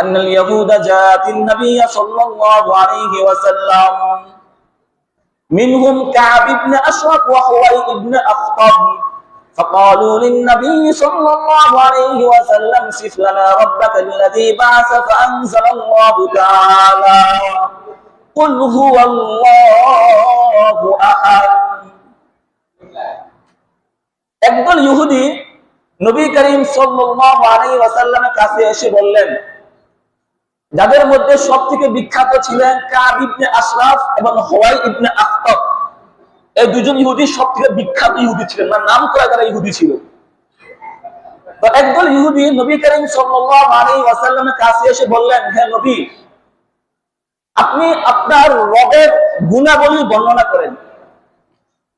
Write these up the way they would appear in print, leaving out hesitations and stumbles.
أن اليهود جاءت النبي صلى الله عليه وسلم منهم كعب بن أشرف وخويلد بن أخطب فقالوا للنبي صلى الله عليه وسلم صف لنا ربك الذي بعث فأنزل الله تعالى قل هو الله أحد একদল ইহুদি নবী করিম সাল্লাল্লাহু আলাইহি ওয়াসাল্লামের কাছে এসে বললেন, যাদের মধ্যে সবথেকে বিখ্যাত ছিলেন কাব ইবনে আশরাফ এবং হুয়াইল ইবনে আখতাব। এই দুজন ইহুদি সবথেকে বিখ্যাত ইহুদি ছিলেন, না নাম করা যারা ইহুদি ছিল। তো একদল ইহুদি নবী করিম সাল্লাল্লাহু আলাইহি ওয়াসাল্লামের কাছে এসে বললেন, হে নবী, আপনি আপনার রবের গুণাবলী বর্ণনা করেন।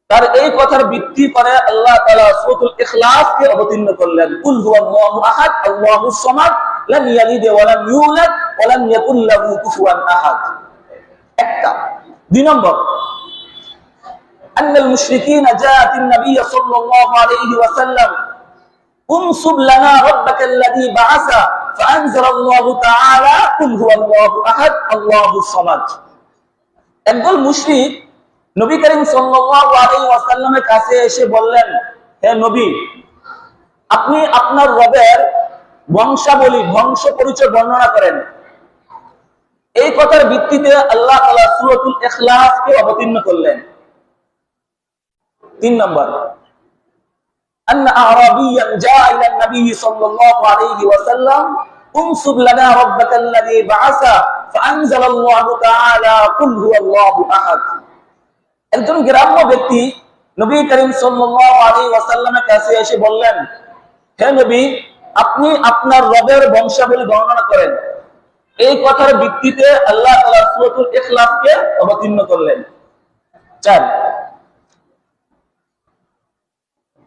তার এই কথার ভিত্তি করে আল্লাহ তাআলা সূরাতুল ইখলাসকে অবতীর্ণ করলেন, কুল হুয়াল্লাহু আহাদ আল্লাহুস সামাদ লাম ইয়ালিদ ওয়া লাম ইউলাদ ওয়া লাম ইয়াকুল লাহু কুফুয়ান আহাদ। একটা। দুই নম্বর, আন্নাল মুশরিকিনা জাআতিন নবী সাল্লাল্লাহু আলাইহি ওয়াসাল্লাম উনসুব লানা রাব্বাকাল্লাযী বাআসা ফাআনজালাল্লাহু তাআলা কুল হুয়াল্লাহু আহাদ আল্লাহুস সামাদ। একদল মুশরিক নবী করিম সাল্লাল্লাহু আলাইহি ওয়াসাল্লামের কাছে এসে বললেন, হে নবী, আপনি আপনার রবের বংশাবলী বংশ পরিচয় বর্ণনা করেন। এই কথার ভিত্তিতে আল্লাহ তাআলা সূরাতুল ইখলাসকে অবতীর্ণ করলেন। তিন নম্বর, আন্না আরাবিয়ান জাআ ইলা নবী সাল্লাল্লাহু আলাইহি ওয়াসাল্লাম উনসুব লানা রাব্বাকাল্লাযী বাআসা ফাআনজালাল্লাহু তাআলা কুল হুয়াল্লাহু আহাদ। একজন গ্রাম্য ব্যক্তি নবী করিম সাল্লাল্লাহু আলাইহি ওয়াসাল্লামের কাছে এসে বললেন, হে নবী, আপনি আপনার রবের বংশাবলী বর্ণনা করেন। এই কথার ভিত্তিতে আল্লাহ তাআলা সূরাতুল ইখলাসকে অবতীর্ণ করলেন। 4,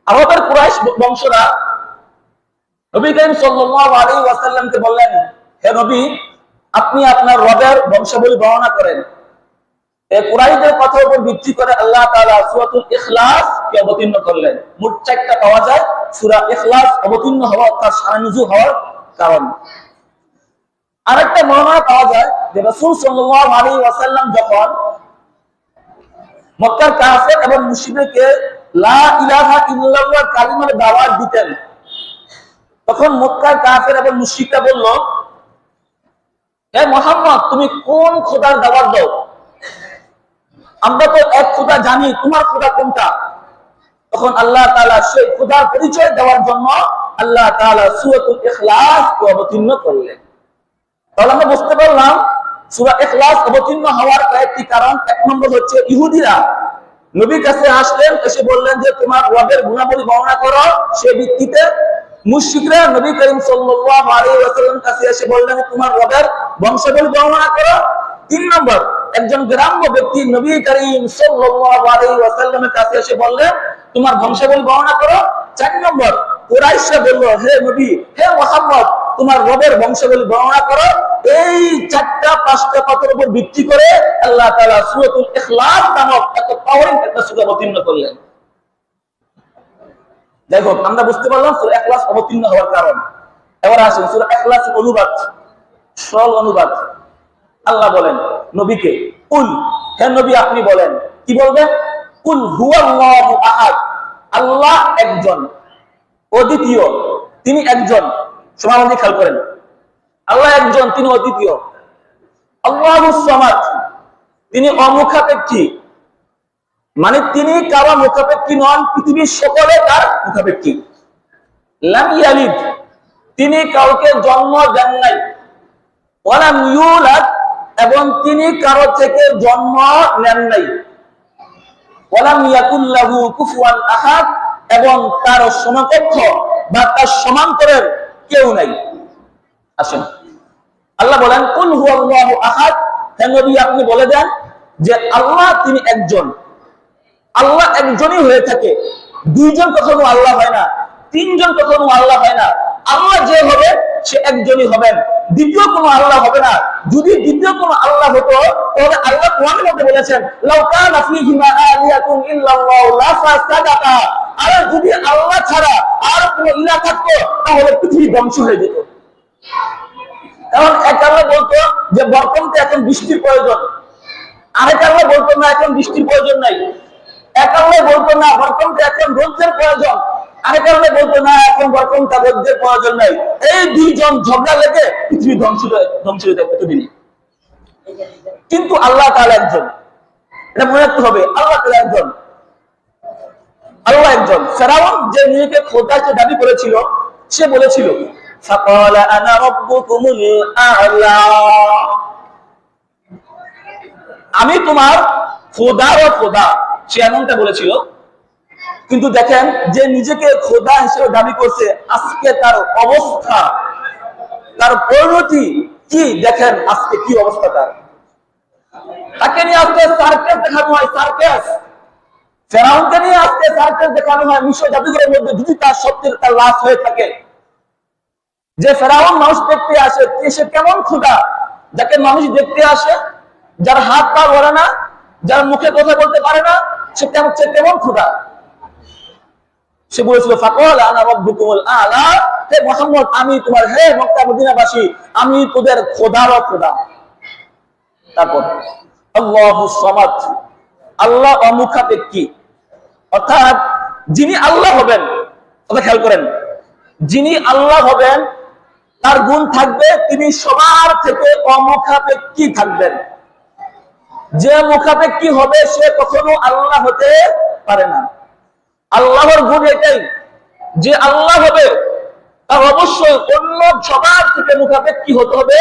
আরবের কুরাইশ বংশরা নবী করিম সাল্লাল্লাহু আলাইহি ওয়াসাল্লামকে বললেন, হে নবী, আপনি আপনার রবের বংশাবলী বর্ণনা করেন। এই কুরাইশদের কথার উপর ভিত্তি করে আল্লাহ তাআলা সূরাতুল ইখলাসকে অবতীর্ণ করলেন। মোট 4টা পাওয়া যায় সূরা ইখলাস অবতীর্ণ হওয়া, তার শানুযুল হওয়ার কারণ। আরেকটা বর্ণনা পাওয়া যায় যে রাসূল সাল্লাল্লাহু আলাইহি ওয়াসাল্লাম যখন মক্কার কাফের এবং মুশরিকদেরকে লা ইলাহা ইল্লাল্লাহ কালিমার দাওয়াত দিতেন, তখন মক্কার কাফের এবং মুশরিকরা বলল, হে মুহাম্মদ, তুমি কোন খোদার দাওয়াত দাও? আমরা তো এক খোদা জানি, তোমার খোদা কোনটা? তখন আল্লাহ তাআলা সেই খোদার পরিচয় দেওয়ার জন্য আল্লাহ তাআলা সূরাতুল ইখলাসকে অবতীর্ণ করলেন। তাহলে আমরা বুঝতে পারলাম সূরা ইখলাস অবতীর্ণ হওয়ার কয়েকটি কারণ। এক নম্বর হচ্ছে, ইহুদিরা নবীর কাছে আসলেন, এসে বললেন যে তোমার রবের গুণাবলী বর্ণনা করো। সেই ভিত্তিতে মুশরিকরা নবী করিম সাল্লাল্লাহু আলাইহি ওয়াসাল্লামের কাছে এসে বললেন, তোমার রবের বংশাবলী বর্ণনা করো। 3 নম্বর, একজন গ্রাম্য ব্যক্তি নবী করিম সাল্লাল্লাহু আলাইহি ওয়াসাল্লামের কাছে এসে বললেন, তোমার বংশাবলী বর্ণনা করো। 4 নম্বর, কুরাইশরা বলল, হে নবী, হে মুহাম্মদ, তোমার রবের বংশাবলী বর্ণনা করো। এই 4টা 5টা কথার উপর ভিত্তি করে আল্লাহ তাআলা সূরাতুল ইখলাস নামক এত পাওয়ারফুল একটা সূরা অবতীর্ণ করলেন। যাই হোক, আমরা বুঝতে পারলাম সূরা ইখলাস অবতীর্ণ হওয়ার কারণ। এবার আসুন সূরা ইখলাসের অনুবাদ, সরল অনুবাদ। আল্লাহ বলেন নবীকে, কুল, হে নবী আপনি বলেন। কি বলবেন? কুল হুয়াল্লাহু আহাদ, আল্লাহ একজন, অদ্বিতীয়, তিনি একজন। সমানভাবে খেয়াল করেন, আল্লাহ একজন, তিনি অদ্বিতীয়। আল্লাহুস সামাদ, তিনি অমুখাপেক্ষী, মানে তিনি কারো মুখাপেক্ষী নন, পৃথিবীর সকলে তার মুখাপেক্ষী। লাম ইয়ালিদ, তিনি কাউকে জন্ম দেন নাই। ওয়া লাম ইউলাদ, এবং তিনি কারো থেকে জন্ম নেন নাই। ওয়া লাম ইয়াকুল লাহু কুফুয়ান আহাদ, এবং তার সমকক্ষ বা তার সমান্তরের কেউ নাই। আসেন আল্লাহ বলেন, কুল হুয়াল্লাহু আহাদ, হে নবী আপনি বলে দেন যে আল্লাহ তিনি একজন। আল্লাহ একজনই হয়ে থাকে, দুইজন কখনো আল্লাহ হয় না, তিনজন কখনো আল্লাহ হয় না। আল্লাহ যে হবে সে একজনই হবেন, দ্বিতীয় কোনো আল্লাহ হবে না। যদি দ্বিতীয় কোনো আল্লাহ হতো তাহলে আল্লাহ কোরআনের মধ্যে বলেছেন, লাউ কানা ফীহিমা আলিয়াতুন ইল্লাল্লাহু লাফাসাদাতা, আর যদি আল্লাহ ছাড়া আর কোনো ইলাহ থাকতো তাহলে পৃথিবী ধ্বংস হয়ে যেত। কারণ এক আল্লাহ বলতো যে বর্তমানে এখন বৃষ্টির প্রয়োজন, আরেক আল্লাহ বলতো না এখন বৃষ্টির প্রয়োজন নাই, এক আল্লাহ বলতো না বর্তমানে এখন রোদের প্রয়োজন, আরেক আল্লাহ বলতো না এখন বর্তমানে রোদের প্রয়োজন নাই। এই দুইজন ঝগড়া লেগে পৃথিবী ধ্বংস হয়ে যায় প্রতিদিনই। কিন্তু আল্লাহ তাআলা একজন, এটা মনে রাখতে হবে, আল্লাহ তাআলা একজন, আল্লাহ একজন। ফেরাউন যে নিজেকে খোদা হিসেবে দাবি করেছিল, সে বলেছিল ফাকালা আনা রাব্বুকুমুল আ'লা, আমি তোমার খোদারও খোদা, সে এমনটা বলেছিল। কিন্তু দেখেন যে নিজেকে খোদা হিসেবে দাবি করছে, আজকে তার অবস্থা, তার পরিণতি কি দেখেন, আজকে কি অবস্থা তার। তাকে নিয়ে আজকে সার্কাস দেখানো হয়, সার্কাস। ফেরাউনকে নিয়ে আজকে সার্কাস দেখানো হয় মিশর জাদুঘরের মধ্যে, যদি তার সত্যের তার লাশ হয়ে থাকে। যে ফেরাউন মানুষ দেখতে আসে, সে কেমন খোদা, যাকে মানুষ দেখতে আসে, যার হাত পা ধরে না, যার মুখে কথা বলতে পারে না, সে কেমন খোদা। সে বলেছিল ফাকাল আনা রাব্বুকুমুল আ'লা, হে মুহাম্মদ আমি তোমার, হে মক্কা মদিনাবাসী আমি তোদের খোদারও খোদা। তারপর আল্লাহুস সামাদ, আল্লাহ অমুখাপেক্ষী, অর্থাৎ যিনি আল্লাহ হবেন, কথা খেয়াল করেন, যিনি আল্লাহ হবেন তার গুণ থাকবে তিনি সবার থেকে অমুখাপেক্ষী থাকবেন। যে মুখাপেক্ষী হবে সে কখনো আল্লাহ হতে পারে না। আল্লাহর গুণ এটাই যে আল্লাহ হবে তার অবশ্যই অন্য সবার থেকে মুখাপেক্ষী হতে হবে।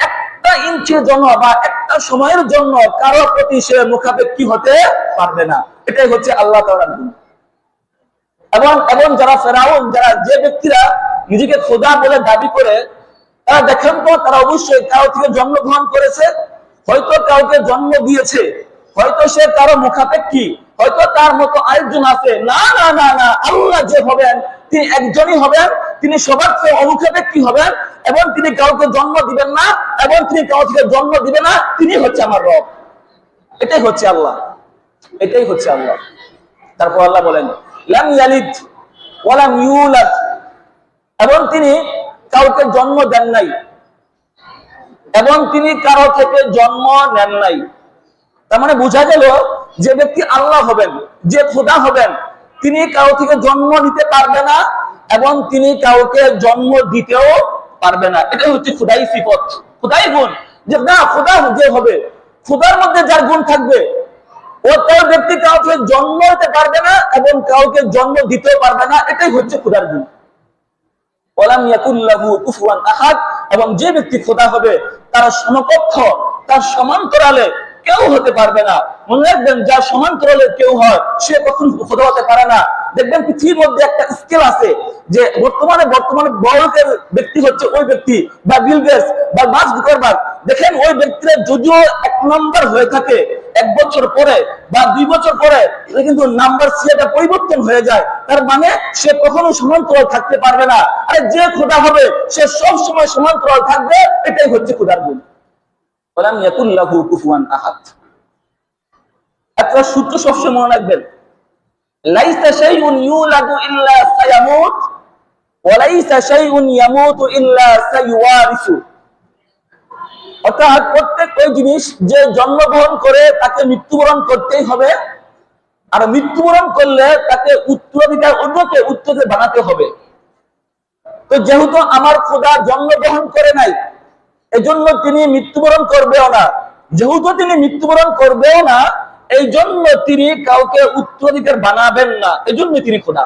একটা ইঞ্চির জন্য বা একটা সময়ের জন্য কারো প্রতি সে মুখাপেক্ষী হতে পারবে না। এটাই হচ্ছে আল্লাহ তাআলার গুণ। এবং যারা ফেরাউন, যারা যে ব্যক্তিরা নিজেকে খোদা বলে দাবি করে, তারা দেখেন তো তারা অবশ্যই কারো থেকে জন্মগ্রহণ করেছে, হয়তো কাউকে জন্ম দিয়েছে, হয়তো সে কারো মুখাপেক্ষী, হয়তো তার মতো আরেকজন আছে। না না না না, আল্লাহ যে হবেন তিনি একজনই হবেন, তিনি সবার থেকে অমুখাপেক্ষী হবেন, এবং তিনি কাউকে জন্ম দিবেন না, এবং তিনি কারো থেকে জন্ম দিবেন না, তিনি হচ্ছে আমার রব। এটাই হচ্ছে আল্লাহ, এটাই হচ্ছে আল্লাহ। তারপর আল্লাহ বলেন লাম ইয়ালিদ ওয়া লাম ইউলাদ, এবং তিনি কাউকে জন্ম দেন নাই এবং তিনি কারো থেকে জন্ম নেন নাই। তার মানে বোঝা গেল যে ব্যক্তি আল্লাহ হবেন, যে খোদা হবেন, তিনি কারো থেকে জন্ম নিতে পারবে না এবং তিনি কাউকে জন্ম দিতেও পারবে না। এটা হচ্ছে খোদাই সিফত, খোদাই গুণ। যে না, খোদা যে হবে, খোদার মধ্যে যার গুণ থাকবে, ও তার ব্যক্তি কাউকে জন্ম দিতে পারবে না এবং কাউকে জন্ম দিতেও পারবে না। এটাই হচ্ছে খোদার গুণ। ওয়ালাম ইয়াকুল লাহু কুফুয়ান আহাদ, এবং যে ব্যক্তি খোদা হবে তার সমকক্ষ, তার সমান্তরালে কেউ হতে পারবে না। মনে রাখবেন, যার সমান্তরালে কেউ হয় সে কখনো খোদা হতে পারে না। দেখবেন পৃথিবীর মধ্যে একটা স্কেল আছে যে বর্তমানে বড়লোকের ব্যক্তি হচ্ছে ওই ব্যক্তি, বা বিল গেটস বা মার্ক জুকারবার্গ। দেখেন ওই ব্যক্তিরা যদিও এক নম্বর হয়ে থাকে, 1 বছর পরে বা 2 বছর পরে কিন্তু নাম্বার সিটা পরিবর্তন হয়ে যায়। তার মানে সে কখনো সমান্তরাল থাকতে পারবে না। আর যে খোদা হবে সে সব সময় সমান্তরাল থাকবে। এটাই হচ্ছে খোদার গুণ। ওয়ালাম ইয়াকুল লাহু কুফুয়ান আহাদ। একটা সূত্র সবসময় মনে রাখবেন, লাইসা শাইউন ইউলাদু ইল্লা সায়ামুত ওয়া লাইসা শাইউন ইয়ামুতু ইল্লা সায়ওয়ারিসু। অর্থাৎ প্রত্যেক ওই জিনিস যে জন্মগ্রহণ করে তাকে মৃত্যুবরণ করতেই হবে, আর মৃত্যুবরণ করলে তাকে উত্তরাধিকার অন্যকে উত্তরাধিকার বানাতে হবে। তো যেহেতু আমার খোদা জন্মগ্রহণ করে নাই, এজন্য তিনি মৃত্যুবরণ করবেও না। যেহেতু তিনি মৃত্যুবরণ করবেও না, এই জন্য তিনি কাউকে উত্তরাধিকার বানাবেন না, এজন্য তিনি খোদা।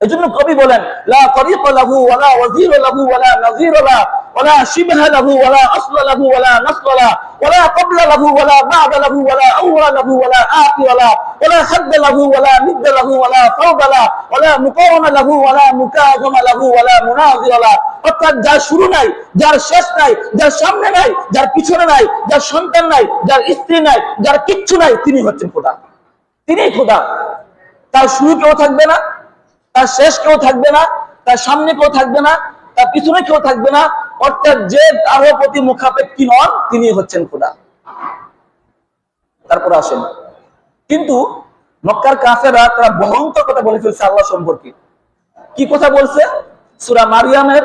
এজন্য কবি বলেন লা তারিকা লাহু ওয়ালা ওয়াজির লাহু ওয়ালা নাযীর লাহু ওয়ালা শিবহা লাহু ওয়ালা আসলা লাহু ওয়ালা নাসলা লাহু ওয়ালা ক্বাবলা লাহু ওয়ালা বা'দা লাহু ওয়ালা আওলা লাহু ওয়ালা আখির লাহু ওয়ালা হাদ লাহু ওয়ালা নিদ লাহু ওয়ালা ফাওদা লাহু ওয়ালা মুকাওয়ামা লাহু ওয়ালা মুকাযামা লাহু ওয়ালা মুনাযিরা লাহু। অর্থাৎ যার শুরু নাই, যার শেষ নাই, যার সামনে নাই, যার পিছনে নাই, যার সন্তান নাই, যার স্ত্রী নাই, যার কিচ্ছু নাই, তিনি হচ্ছেন খোদা। তিনিই খোদা। তার শুরু কেউ থাকবে না, তার শেষ কেউ থাকবে না, তার সামনে কেউ থাকবে না, তার পিছনে কেউ থাকবে না। অর্থাৎ যে কারো প্রতি মুখাপেক্ষী নন, তিনি হচ্ছেন খোদা। তারপর আসেন, কিন্তু মক্কার কাফেররা তারা ভয়ঙ্কর কথা বলে ফেলছে আল্লাহ সম্পর্কে। কি কথা বলছে? সূরা মারিয়ামের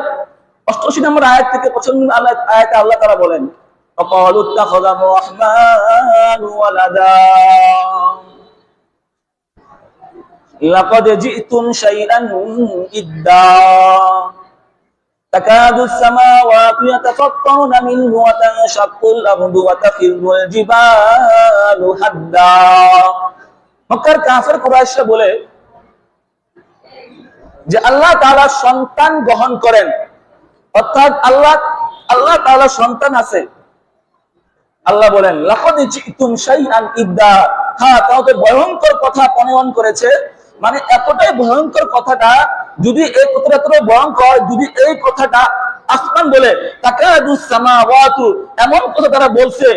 88 নম্বর আয়াত থেকে 95 আয়াতে আল্লাহ তাআলা বলেন وقالوا اتخذ الرحمن ولدا لقد جئتم شيئا إدا تكاد السماوات يتفطرن منه وتنشق الأرض وتخر الجبال هدا মক্কার কাফের কুরাইশরা বলে যে আল্লাহ তাআলা সন্তান গ্রহণ করেন, অর্থাৎ আল্লাহ তাআলা সন্তান আছে। আল্লাহ বলেন লাকাদ জিতুম শাইআন ইদ্দা, হ্যাঁ তাহলে ভয়ঙ্কর কথা প্রণয়ন করেছে। মানে এতটাই ভয়ঙ্কর কথাটা, যদি এই কথাটা এতটাই ভয়ঙ্কর, যদি এই কথাটা আসমান বলে তাকাদুস সামাওয়াতু, এমন কথা তারা বলছে,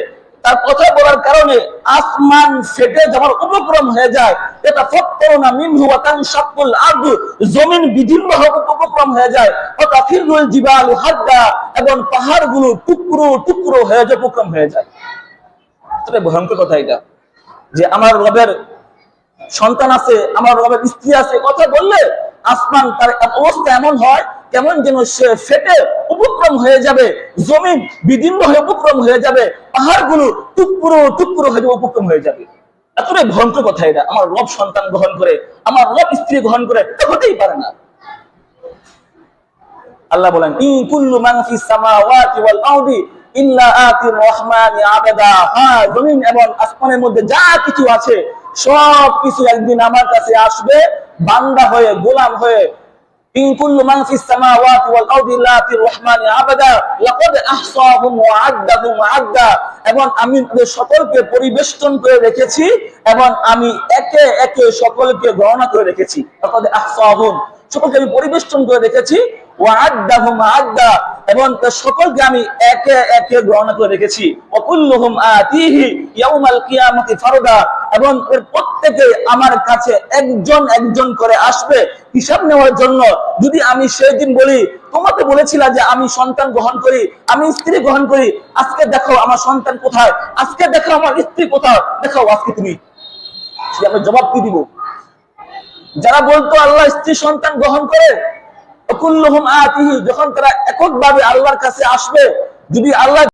তার কথা বলার কারণে আসমান ফেটে যাওয়ার উপক্রম হয়ে যায়। এটা ফাত্তারুনা মিনহু ওয়া তানশাক্কুল আরদু, জমিন বিদীর্ণ হওয়ার উপক্রম হয়ে যায়। ওয়া তাফিরুল জিবালু হাদ্দা, এবং পাহাড়গুলো টুকরো টুকরো হয়ে যায়, উপক্রম হয়ে যায়। এটা ভয়ঙ্কর কথা এটা, যে আমার রবের সন্তান আছে, আমার রবের স্ত্রী আছে, কথা বললে আসমান তার অবস্থা এমন হয় কেমন যেন সে ফেটে উপক্রম হয়ে যাবে, জমিন বিদীর্ণ হয়ে উপক্রম হয়ে যাবে, পাহাড়গুলো টুকরো টুকরো হয়ে যাবে, উপক্রম হয়ে যাবে। এতটাই ভয়ঙ্কর কথা এটা। আমার রব সন্তান গ্রহণ করে, আমার রব স্ত্রী গ্রহণ করে, এটা হতেই পারে না। আল্লাহ বলেন ইন কুল্লু মান ফিস সামাওয়াতি ওয়াল আরদি ইল্লা আতির রহমানি আবাদা, হ্যাঁ জমিন এবং আসমানের মধ্যে যা কিছু আছে সব কিছু একদিন আমার কাছে আসবে বান্দা হয়ে, গোলাম হয়ে। ইন কুল্লু মান ফিস সামাওয়াতি ওয়াল আরদি ইল্লা আতির রহমানি আবাদা লাকাদ আহসাহুম ওয়া আদ্দাহুম আদ্দা, এবং আমি তাদের সকলকে পরিবেষ্টন করে রেখেছি এবং আমি একে একে সকলকে গণনা করে রেখেছি। লাকাদ আহসাহুম, সকলকে আমি পরিবেষ্টন করে রেখেছি, ওয়া আদ্দাহুম আদ্দা, এবং সকলকে আমি একে একে গণনা করে রেখেছি। ওয়া কুল্লুহুম আতিহি ইয়াউমাল কিয়ামাতি ফারদা, এবং এর প্রত্যেকে আমার কাছে একজন একজন করে আসবে হিসাব নেওয়ার জন্য। যদি আমি সেই দিন বলি তোমাকে বলেছিলা যে আমি সন্তান গ্রহণ করি, আমি স্ত্রী গ্রহণ করি, আজকে দেখো আমার সন্তান কোথায়, আজকে দেখো আমার স্ত্রী কোথায়, দেখাও আজকে তুমি, আমি জবাব কি দিব? যারা বলতো আল্লাহ স্ত্রী সন্তান গ্রহণ করে, কুল্লুহুম আতিহি, যখন তারা এককভাবে আল্লাহর কাছে আসবে, যদি আল্লাহ